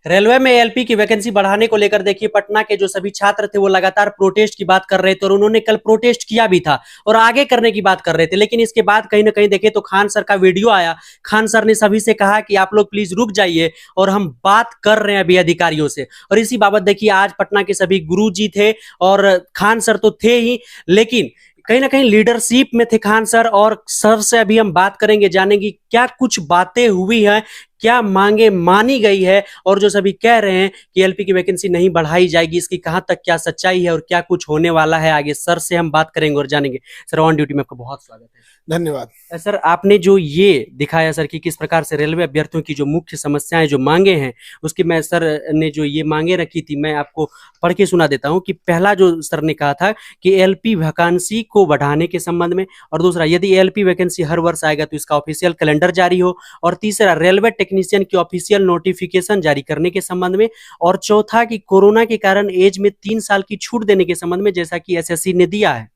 Railway में ALP की vacancy बढ़ाने को लेकर देखिए पटना के जो सभी छात्र थे वो लगातार प्रोटेस्ट की बात कर रहे थे और उन्होंने कल प्रोटेस्ट किया भी था और आगे करने की बात कर रहे थे। लेकिन इसके बाद कहीं ना कहीं देखे तो खान सर का वीडियो आया। खान सर ने सभी से कहा कि आप लोग प्लीज रुक जाइए और हम बात कर रहे हैं अभी अधिकारियों से। और इसी बाबत देखिए आज पटना के सभी गुरुजी थे और खान सर तो थे ही, लेकिन कहीं ना कहीं लीडरशिप में थे खान सर। और सर से अभी हम बात करेंगे, जानेंगे क्या कुछ बातें हुई हैं, क्या मांगे मानी गई है और जो सभी कह रहे हैं कि एलपी की वैकेंसी नहीं बढ़ाई जाएगी, इसकी कहां तक क्या सच्चाई है और क्या कुछ होने वाला है आगे। सर से हम बात करेंगे और जानेंगे। सर ऑन ड्यूटी में आपका बहुत स्वागत है। धन्यवाद। सर आपने जो ये दिखाया सर कि किस प्रकार से रेलवे अभ्यर्थियों की जो मुख्य समस्याएं जो मांगे हैं उसकी मैं सर ने जो ये मांगे रखी थी मैं आपको पढ़ के सुना देता हूं कि पहला जो सर ने कहा था कि एलपी वैकेंसी को बढ़ाने के संबंध में, और दूसरा यदि एलपी वैकेंसी हर वर्ष आएगा तो इसका ऑफिशियल कैलेंडर जारी हो, और तीसरा रेलवे टेक्नीशियन की ऑफिशियल नोटिफिकेशन जारी करने के संबंध में, और चौथा कि कोरोना के कारण एज में 3 साल की छूट देने के संबंध में जैसा कि एसएससी ने दिया है,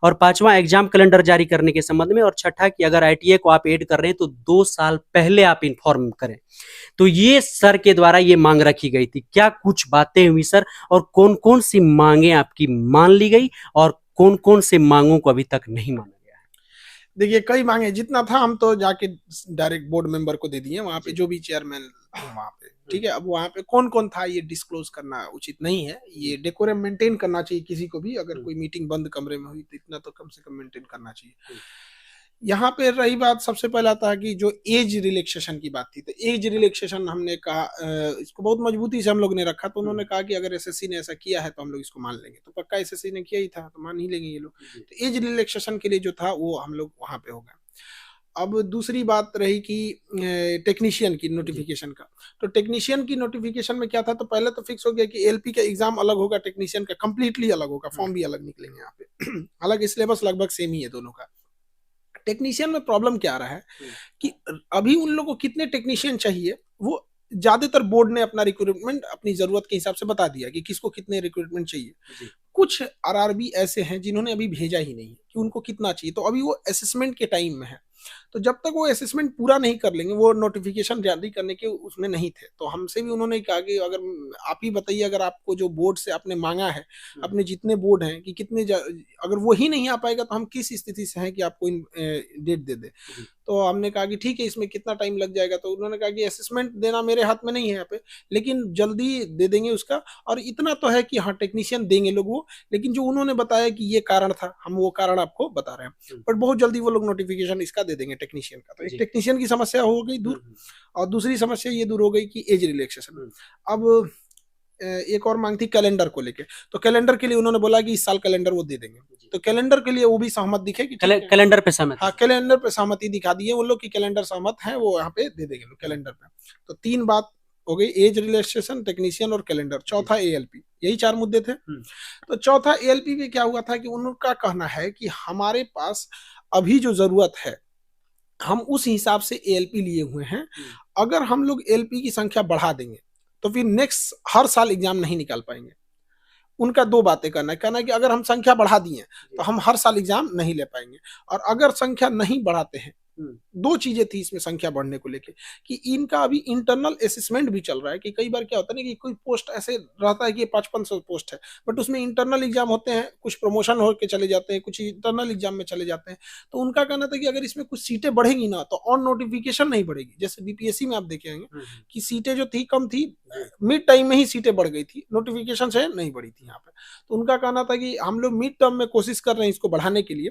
और पांचवा एग्जाम कैलेंडर जारी करने के संबंध में, और छठा कि अगर आईटीए को आप ऐड कर रहे हैं तो 2 साल पहले आप इन्फॉर्म करें। तो ये सर के द्वारा ये मांग रखी गई थी। क्या कुछ बातें हुई सर और कौन कौन सी मांगे आपकी मान ली गई और कौन कौन से मांगों को अभी तक नहीं माना गया है? देखिए कई मांगे, जितना था हम तो जाके डायरेक्ट बोर्ड मेंबर को दे दिए, वहां पे जो भी चेयरमैन वहां पे, ठीक है। अब वहां पे कौन कौन था ये डिस्क्लोज करना उचित नहीं है। ये डेकोरम मेंटेन करना चाहिए किसी को भी, अगर कोई मीटिंग बंद कमरे में हुई तो इतना तो कम से कम मेंटेन करना चाहिए। यहाँ पे रही बात, सबसे पहला था कि जो एज रिलैक्सेशन की बात थी, तो एज रिलैक्सेशन हमने कहा इसको बहुत मजबूती से हम लोग ने रखा। तो उन्होंने कहा कि अगर एसएससी ने ऐसा किया है तो हम लोग इसको मान लेंगे। तो पक्का एसएससी ने किया ही था तो मान ही लेंगे ये लोग। तो एज रिलैक्सेशन के लिए जो था वो हम लोग वहां पे हो गए। अब दूसरी बात रही कि टेक्नीशियन की नोटिफिकेशन का। तो टेक्नीशियन की नोटिफिकेशन में क्या था, तो पहले तो फिक्स हो गया कि एलपी का एग्जाम अलग होगा, टेक्नीशियन का कंप्लीटली अलग होगा, फॉर्म भी अलग निकलेंगे यहाँ पे। हालांकि सिलेबस लगभग सेम ही है दोनों का। टेक्नीशियन में प्रॉब्लम क्या आ रहा है कि अभी उन लोगों को कितने टेक्नीशियन चाहिए वो ज्यादातर बोर्ड ने अपना रिक्रूटमेंट अपनी जरूरत के हिसाब से बता दिया कि किसको कितने रिक्रूटमेंट चाहिए। कुछ आरआरबी ऐसे हैं जिन्होंने अभी भेजा ही नहीं कि उनको कितना चाहिए, तो अभी वो असेसमेंट के टाइम में है। तो जब तक वो असेसमेंट पूरा नहीं कर लेंगे, वो नोटिफिकेशन जारी करने के उसमें नहीं थे, तो हमसे भी उन्होंने कहा कि अगर आप ही बताइए, अगर आपको जो बोर्ड से आपने मांगा है, अपने जितने बोर्ड हैं कि कितने अगर वो ही नहीं आ पाएगा तो हम किस स्थिति से हैं कि आपको डेट दे दे। तो हमने कहा कि ठीक है, इसमें कितना टाइम लग जाएगा। तो उन्होंने कहा कि असेसमेंट देना मेरे हाथ में नहीं है यहाँ पे, लेकिन जल्दी दे देंगे उसका। और इतना तो है कि हाँ टेक्नीशियन देंगे लोग वो, लेकिन जो उन्होंने बताया कि ये कारण था, हम वो कारण आपको बता रहे हैं। बट बहुत जल्दी वो लोग नोटिफिकेशन इसका दे देंगे टेक्नीशियन का। तो एक टेक्नीशियन की समस्या हो गई दूर, और दूसरी समस्या ये दूर हो गई कि एज रिलैक्सेशन। अब एक और मांग थी कैलेंडर को लेके। तो कैलेंडर के लिए उन्होंने बोला कि इस साल कैलेंडर वो दे देंगे। तो कैलेंडर के लिए वो भी सहमत दिखे कि कैलेंडर पे सहमत, हाँ कैलेंडर पे सहमति दिखा दी है उन लोग की कैलेंडर सहमत है, वो यहाँ पे दे देंगे कैलेंडर पे। तो 3 बात हो गई, एज रिलैक्सेशन, टेक्नीशियन और कैलेंडर। चौथा एएलपी, यही 4 मुद्दे थे। तो चौथा एएलपी में क्या हुआ था कि उनका कहना है कि हमारे पास अभी जो जरूरत है हम उस हिसाब से एएलपी लिए हुए हैं। अगर हम लोग एएलपी की संख्या बढ़ा देंगे तो फिर नेक्स्ट हर साल एग्जाम नहीं निकाल पाएंगे। उनका 2 बातें कहना है कि अगर हम संख्या बढ़ा दिए तो हम हर साल एग्जाम नहीं ले पाएंगे, और अगर संख्या नहीं बढ़ाते हैं, 2 चीजें थी इसमें संख्या बढ़ने को लेके कि इनका अभी इंटरनल असेसमेंट भी चल रहा है। कि कई बार क्या होता है ना कि कोई पोस्ट ऐसे रहता है कि 500 पोस्ट है, बट उसमें इंटरनल एग्जाम होते हैं, कुछ प्रमोशन होकर चले जाते हैं, कुछ इंटरनल एग्जाम में चले जाते हैं। तो उनका कहना था कि अगर इसमें कुछ सीटें बढ़ेगी ना तो ऑन नोटिफिकेशन नहीं बढ़ेगी। जैसे बीपीएससी में आप देखेंगे कि सीटें जो थी कम थी, मिड टाइम में ही सीटें बढ़ गई थी, नोटिफिकेशन से नहीं बढ़ी थी यहाँ पे। तो उनका कहना था कि हम लोग मिड टर्म में कोशिश कर रहे हैं इसको बढ़ाने के लिए,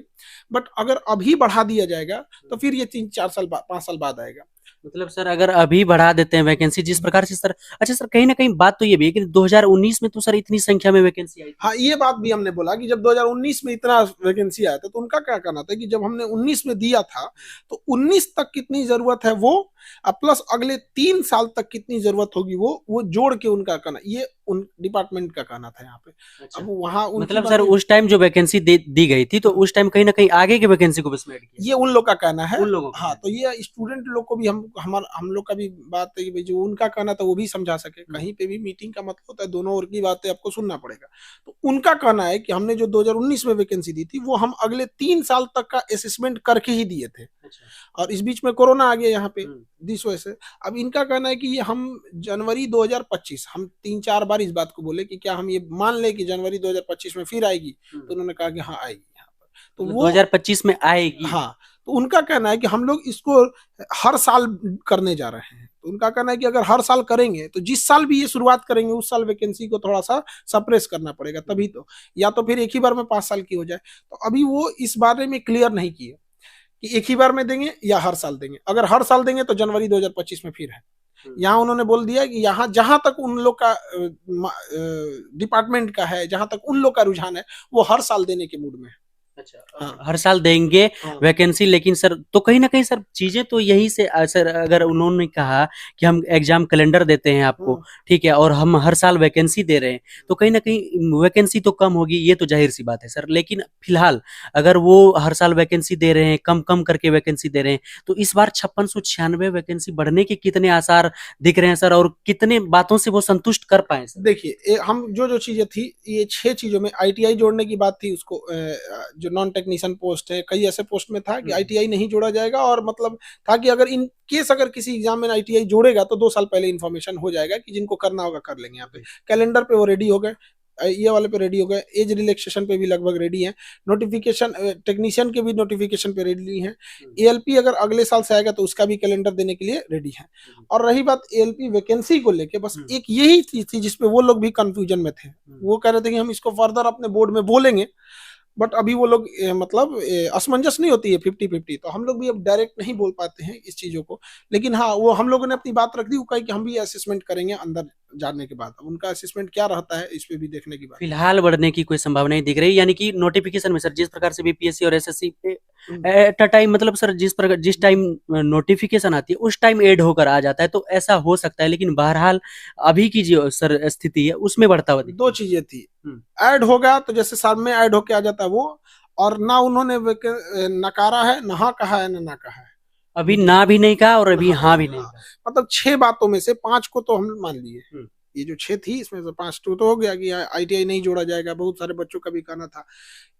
बट अगर अभी बढ़ा दिया जाएगा तो फिर ये 3-4 साल 5 साल बाद आएगा। मतलब सर अगर अभी बढ़ा देते हैं वैकेंसी जिस प्रकार से सर, अच्छा सर कहीं ना कहीं बात तो ये भी है कि 2019 में तो सर इतनी संख्या में वैकेंसी आई। हाँ ये बात भी हमने बोला कि जब 2019 में इतना वैकेंसी आया था, तो उनका क्या कहना था कि जब हमने 19 में दिया था तो 19 तक कितनी जरूरत है वो, प्लस अगले 3 साल तक कितनी जरूरत होगी वो जोड़ के उनका कहना, ये उन डिपार्टमेंट का कहना था यहाँ पे। अच्छा। अब वहाँ मतलब सर उस टाइम जो वैकेंसी दी गई थी तो उस टाइम कहीं ना कहीं आगे की वैकेंसी को भी ऐड किया, ये उन लोग का कहना है। उन लोगों हाँ, तो ये स्टूडेंट लोग को भी हम हम लोग का भी बात है कि भाई जो उनका कहना था वो भी समझा सके। कहीं पे भी मीटिंग का मतलब होता है दोनों ओर की बातें आपको सुनना पड़ेगा। तो उनका कहना है कि हमने जो 2019 में वैकेंसी दी थी वो हम अगले 3 साल तक का असेसमेंट करके ही दिए थे। और इस बीच में कोरोना आ गया यहाँ पे, दिस वजह से अब इनका कहना है कि ये हम जनवरी 2025, हम 3-4 बार इस बात को बोले कि क्या हम ये मान ले कि जनवरी 2025 में फिर आएगी, तो उन्होंने कहा कि हाँ आएगी यहाँ पर। तो वो 2025 में आएगी। हाँ, तो उनका कहना है कि हम लोग इसको हर साल करने जा रहे हैं। तो उनका कहना है कि अगर हर साल करेंगे तो जिस साल भी ये शुरुआत करेंगे उस साल वैकेंसी को थोड़ा सा सप्रेस करना पड़ेगा, तभी तो, या तो फिर एक ही बार में 5 साल की हो जाए। तो अभी वो इस बारे में क्लियर नहीं किए कि एक ही बार में देंगे या हर साल देंगे। अगर हर साल देंगे तो जनवरी 2025 में फिर है। यहाँ उन्होंने बोल दिया कि यहाँ जहां तक उन लोग का डिपार्टमेंट का है, जहां तक उन लोग का रुझान है, वो हर साल देने के मूड में है। अच्छा, हर साल देंगे वैकेंसी। लेकिन सर तो कहीं ना कहीं सर चीजें तो यही से सर, अगर उन्होंने कहा कि हम एग्जाम कैलेंडर देते हैं आपको, ठीक है, और हम हर साल वैकेंसी दे रहे हैं, तो कहीं ना कहीं वैकेंसी तो कम होगी, ये तो जाहिर सी बात है सर। लेकिन फिलहाल अगर वो हर साल वैकेंसी दे रहे हैं, कम कम करके वैकेंसी दे रहे हैं, तो इस बार 5696 वैकेंसी बढ़ने के कितने आसार दिख रहे हैं सर, और कितने बातों से वो संतुष्ट कर पाए सर? देखिए हम जो चीजें थी, ये 6 चीजों में आईटीआई जोड़ने की बात थी, उसको जो नॉन टेक्नीशियन पोस्ट है, कई ऐसे पोस्ट में था कि आईटीआई नहीं जोड़ा जाएगा, और मतलब था कि अगर इन केस अगर किसी एग्जाम में आईटीआई जोड़ेगा तो 2 साल पहले इन्फॉर्मेशन हो जाएगा कि जिनको करना होगा कर लेंगे। यहाँ पे कैलेंडर पे वो रेडी हो गए, ये वाले पे रेडी हो गए, एज रिलैक्सेशन पे भी लगभग रेडी है, नोटिफिकेशन टेक्नीशियन के भी नोटिफिकेशन पे रेडी है, एएलपी अगर अगले साल से आएगा तो उसका भी कैलेंडर देने के लिए रेडी है। और रही बात एएलपी वैकेंसी को लेके, बस एक यही चीज थी जिसपे वो लोग भी कंफ्यूजन में थे। वो कह रहे थे कि हम इसको फर्दर अपने बोर्ड में बोलेंगे, बट अभी वो लोग मतलब असमंजस नहीं होती है 50-50, तो हम लोग भी अब डायरेक्ट नहीं बोल पाते हैं इस चीजों को। लेकिन हाँ, वो हम लोगों ने अपनी बात रख दी, वो कही कि हम भी असेसमेंट करेंगे अंदर जाने के बाद। अब उनका असेसमेंट क्या रहता है इस पे भी देखने की बात। फिलहाल बढ़ने की कोई संभावना नहीं दिख रही, यानी कि नोटिफिकेशन में सर जिस प्रकार से बीपीएससी और एसएससी एट अ टाइम, मतलब सर जिस टाइम नोटिफिकेशन आती है उस टाइम ऐड होकर आ जाता है, तो ऐसा हो सकता है। लेकिन बहरहाल अभी की जो सर स्थिति है उसमें बढ़ता हुआ 2 चीजें थी, ऐड हो गया तो जैसे साल में ऐड होके आ जाता है वो, और ना उन्होंने नकारा है, ना हाँ कहा है, ना कहा है। अभी ना भी नहीं कहा और अभी हाँ भी नहीं कहा। मतलब 6 बातों में से 5 को तो हम मान लिए। ये जो 6 थी इसमें से 5 तो हो गया कि आईटीआई नहीं जोड़ा जाएगा। बहुत सारे बच्चों का भी कहना था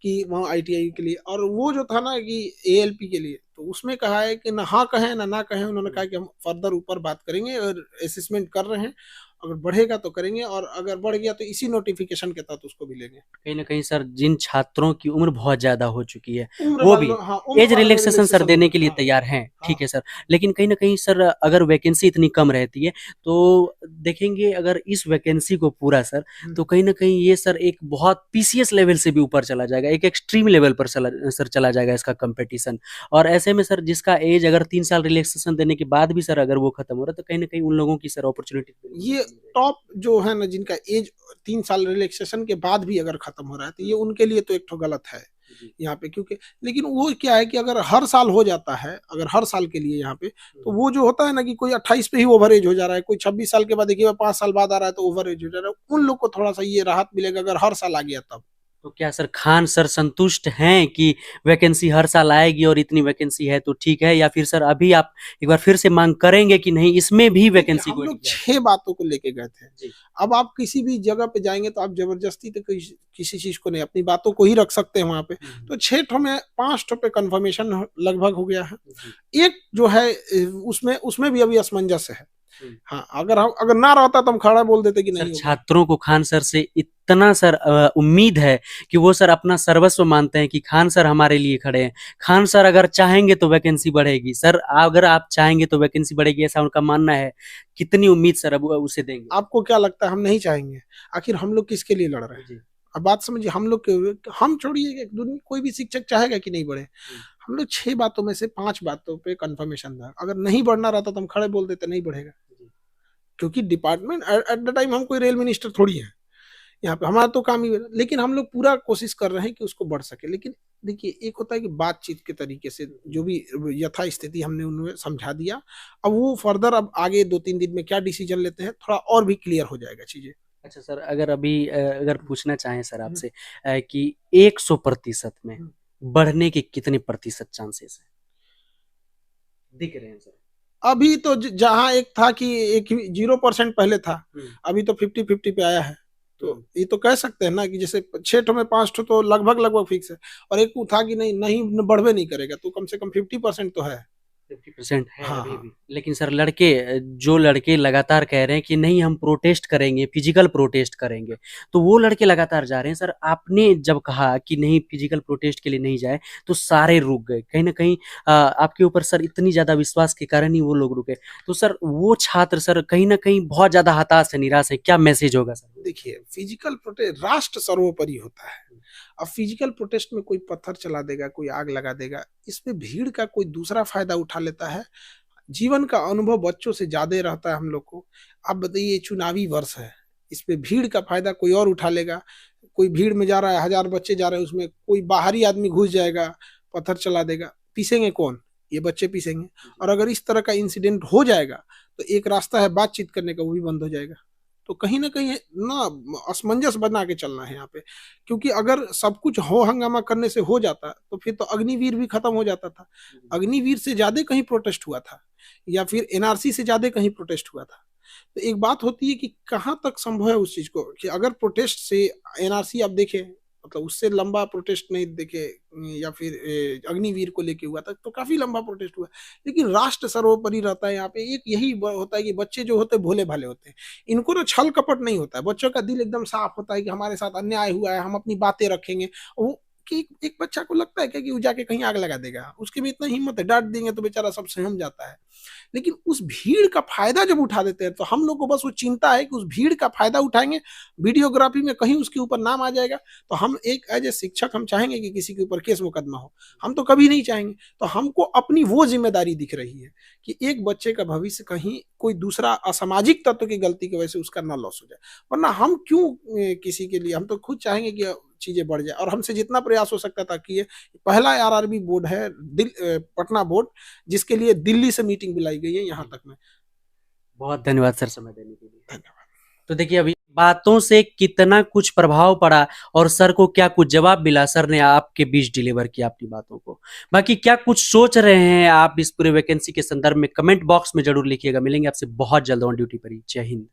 कि वहाँ आईटीआई के लिए, और वो जो था ना कि एएलपी के लिए, तो उसमें कहा है कि ना हाँ कहें ना कहें, उन्होंने कहा कि हम फर्दर ऊपर बात करेंगे और असेसमेंट कर रहे हैं, अगर बढ़ेगा तो करेंगे, और अगर बढ़ गया तो इसी नोटिफिकेशन के तहत उसको भी लेंगे। कहीं ना कहीं सर जिन छात्रों की उम्र बहुत ज्यादा हो चुकी है वो भी एज रिलैक्सेशन सर देने के लिए तैयार हैं, ठीक है सर। लेकिन कहीं ना कहीं सर अगर वैकेंसी इतनी कम रहती है तो देखेंगे, अगर इस वैकेंसी को पूरा सर, तो कहीं ना कहीं ये सर एक बहुत पीसीएस लेवल से भी ऊपर चला जाएगा, एक एक्सट्रीम लेवल पर सर चला जाएगा इसका कंपटीशन। और ऐसे में सर जिसका एज अगर 3 साल रिलैक्सेशन देने के बाद भी सर अगर वो खत्म हो रहा है, तो कहीं ना कहीं उन लोगों की सर अपॉर्चुनिटी, ये टॉप जो है ना, जिनका एज 3 साल रिलैक्सेशन के बाद भी अगर खत्म हो रहा है, तो ये उनके लिए तो एक तो गलत है यहाँ पे, क्योंकि लेकिन वो क्या है कि अगर हर साल हो जाता है, अगर हर साल के लिए यहाँ पे, तो वो जो होता है ना कि कोई 28 पे ही ओवर एज हो जा रहा है, कोई 26 साल के बाद देखिए 5 साल बाद आ रहा है तो ओवर एज हो जा रहा है, उन लोग को थोड़ा सा ये राहत मिलेगा अगर हर साल आ गया तब। तो क्या सर खान सर संतुष्ट हैं कि वैकेंसी हर साल आएगी और इतनी वैकेंसी है तो ठीक है, या फिर सर अभी आप एक बार फिर से मांग करेंगे कि नहीं इसमें भी वैकेंसी को? हम लोग 6 बातों को लेके गए थे। अब आप किसी भी जगह पे जाएंगे तो आप जबरदस्ती तो किसी चीज को नहीं, अपनी बातों को ही रख सकते हैं वहां पे। तो 6 ठो में 5 ठो पे कंफर्मेशन लगभग हो गया है। एक जो है उसमें भी अभी असमंजस है। हाँ, अगर ना रहता तो हम खड़ा बोल देते कि नहीं। छात्रों को खान सर से इतना सर उम्मीद है कि वो सर अपना सर्वस्व मानते हैं कि खान सर हमारे लिए खड़े हैं। खान सर अगर चाहेंगे तो वैकेंसी बढ़ेगी सर, अगर आप चाहेंगे तो वैकेंसी बढ़ेगी, ऐसा उनका मानना है। कितनी उम्मीद सर अब उसे देंगे? आपको क्या लगता है हम नहीं चाहेंगे? आखिर हम लोग किसके लिए लड़ रहे हैं? अब बात समझिए, हम लोग हम छोड़िए, कोई भी शिक्षक चाहेगा कि नहीं बढ़े। हम लोग 6 बातों में से 5 बातों पे कंफर्मेशन था। अगर नहीं बढ़ना रहता तो हम खड़े बोल देते नहीं बढ़ेगा, क्योंकि डिपार्टमेंट एट द टाइम हम कोई रेल मिनिस्टर थोड़ी है यहाँ पे, हमारा तो काम ही है। लेकिन हम लोग पूरा कोशिश कर रहे हैं कि उसको बढ़ सके। लेकिन देखिए, एक होता है कि बातचीत के तरीके से जो भी यथा स्थिति हमने उन्हें समझा दिया, अब वो फर्दर अब आगे 2-3 दिन में क्या डिसीजन लेते हैं थोड़ा और भी क्लियर हो जाएगा चीजें। अच्छा सर, अगर अभी अगर पूछना चाहें सर आपसे कि 100% में बढ़ने के कितने प्रतिशत चांसेस है दिख रहे हैं सर? अभी तो जहां एक था कि एक 0% पहले था, अभी तो 50-50 पे आया है। तो ये तो कह सकते हैं ना कि जैसे 6 में 5 तो लगभग लगभग फिक्स है, और एक था कि नहीं नहीं बढ़वे नहीं करेगा, तो कम से कम 50% तो है। 50% है हाँ अभी हाँ। भी। लेकिन सर जो लड़के लगातार कह रहे हैं कि नहीं हम प्रोटेस्ट करेंगे, फिजिकल प्रोटेस्ट करेंगे, तो वो लड़के लगातार जा रहे हैं। सर आपने जब कहा कि नहीं फिजिकल प्रोटेस्ट के लिए नहीं जाए, तो सारे रुक गए कहीं ना कहीं। आपके ऊपर सर इतनी ज्यादा विश्वास के कारण ही वो लोग रुके। तो सर वो छात्र सर कहीं ना कहीं बहुत ज्यादा हताश है, निराश है, क्या मैसेज होगा सर? देखिए, फिजिकल प्रोटेस्ट राष्ट्र सर्वोपरि होता है। अब फिजिकल प्रोटेस्ट में कोई पत्थर चला देगा, कोई आग लगा देगा, इसमें भीड़ का कोई दूसरा फायदा उठा लेता है। जीवन का अनुभव बच्चों से ज्यादा रहता है हम लोग को। अब बताइए, चुनावी वर्ष है, इस पे भीड़ का फायदा कोई और उठा लेगा। कोई भीड़ में जा रहा है, 1000 बच्चे जा रहे हैं, उसमें कोई बाहरी आदमी घुस जाएगा, पत्थर चला देगा, पीसेंगे कौन? ये बच्चे पीसेंगे। और अगर इस तरह का इंसिडेंट हो जाएगा, तो एक रास्ता है बातचीत करने का, वो भी बंद हो जाएगा। तो कहीं ना कहीं ना असमंजस बना के चलना है यहाँ पे। क्योंकि अगर सब कुछ हो हंगामा करने से हो जाता, तो फिर तो अग्निवीर भी खत्म हो जाता था। अग्निवीर से ज्यादा कहीं प्रोटेस्ट हुआ था, या फिर एनआरसी से ज्यादा कहीं प्रोटेस्ट हुआ था। तो एक बात होती है कि कहाँ तक संभव है उस चीज को, कि अगर प्रोटेस्ट से एनआरसी आप देखें, मतलब उससे लंबा प्रोटेस्ट नहीं देखे, या फिर अग्निवीर को लेके हुआ था तो काफी लंबा प्रोटेस्ट हुआ। लेकिन राष्ट्र सर्वोपरि रहता है यहाँ पे। एक यही होता है कि बच्चे जो होते हैं भोले भाले होते हैं, इनको ना छल कपट नहीं होता है, बच्चों का दिल एकदम साफ होता है कि हमारे साथ अन्याय हुआ है, हम अपनी बातें रखेंगे। वो कि एक बच्चा को लगता है क्या कि वो जाके कहीं आग लगा देगा, उसके भी इतना हिम्मत है, डांट देंगे तो बेचारा सब सहम जाता है। लेकिन उस भीड़ का फायदा जब उठा देते हैं, तो हम लोग को बस वो चिंता है कि उस भीड़ का फायदा उठाएंगे, वीडियोग्राफी में कहीं उसके ऊपर नाम आ जाएगा, तो हम एक एज ए शिक्षक हम चाहेंगे कि किसी के ऊपर केस मुकदमा हो? हम तो कभी नहीं चाहेंगे। तो हमको अपनी वो जिम्मेदारी दिख रही है कि एक बच्चे का भविष्य कहीं कोई दूसरा असामाजिक तत्व की गलती की वजह से उसका ना लॉस हो जाए। वरना हम क्यों किसी के लिए, हम तो खुद चाहेंगे कि चीजें बढ़ जाए, और हमसे जितना प्रयास हो सकता था कि ये पहला आरआरबी बोर्ड है, पटना बोर्ड, जिसके लिए दिल्ली से मीटिंग बुलाई गई है यहाँ तक में। बहुत धन्यवाद सर समय देने के लिए। धन्यवाद। तो देखिए अभी बातों से कितना कुछ प्रभाव पड़ा और सर को क्या कुछ जवाब मिला, सर ने आपके बीच डिलीवर किया अपनी बातों को। बाकी क्या कुछ सोच रहे हैं आप इस पूरे वैकेंसी के संदर्भ में कमेंट बॉक्स में जरूर लिखिएगा। मिलेंगे आपसे बहुत जल्द ऑन ड्यूटी पर ही। जय हिंद।